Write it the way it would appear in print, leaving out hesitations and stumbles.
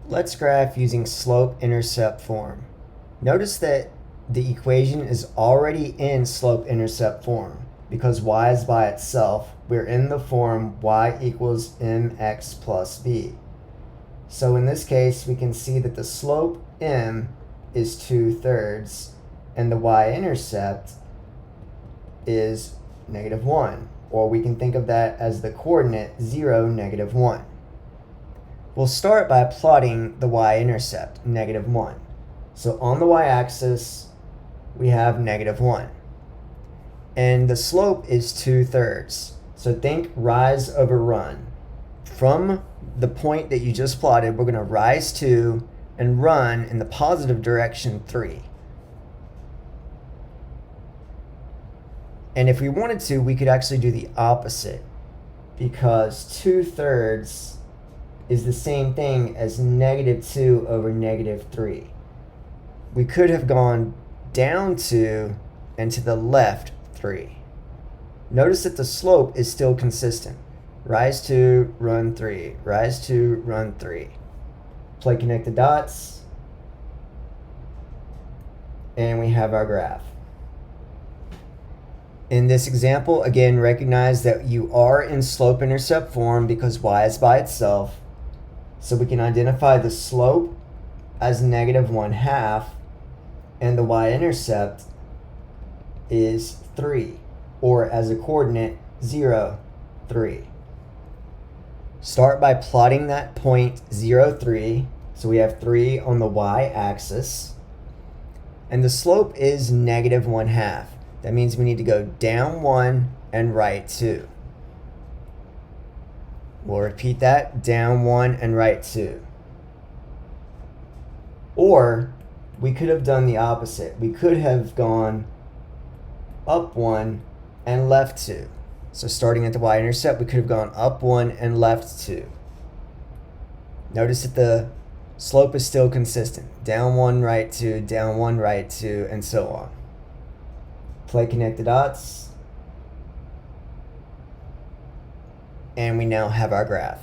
Let's graph using slope-intercept form. Notice that the equation is already in slope-intercept form. Because y is by itself, we're in the form y equals mx plus b. So in this case, we can see that the slope m is 2/3 and the y-intercept is -1. Or we can think of that as the coordinate 0, -1. We'll start by plotting the y-intercept, -1. So on the y-axis, we have -1. And the slope is 2/3. So think rise over run. From the point that you just plotted, we're going to rise 2 and run in the positive direction 3. And if we wanted to, we could actually do the opposite, because 2/3 is the same thing as -2 over -3. We could have gone down 2 and to the left 3. Notice that the slope is still consistent. Rise 2, run 3. Rise 2, run 3. Play connect the dots. And we have our graph. In this example, again, recognize that you are in slope-intercept form because y is by itself. So we can identify the slope as -1/2 and the y-intercept is 3, or as a coordinate 0, 3. Start by plotting that point 0, 3. So we have 3 on the y-axis. And the slope is -1/2. That means we need to go down 1 and right 2. We'll repeat that, down 1 and right 2. Or we could have done the opposite. We could have gone up 1 and left 2. So starting at the y-intercept, we could have gone up 1 and left 2. Notice that the slope is still consistent. Down 1, right 2, down 1, right 2, and so on. Play connect the dots. And we now have our graph.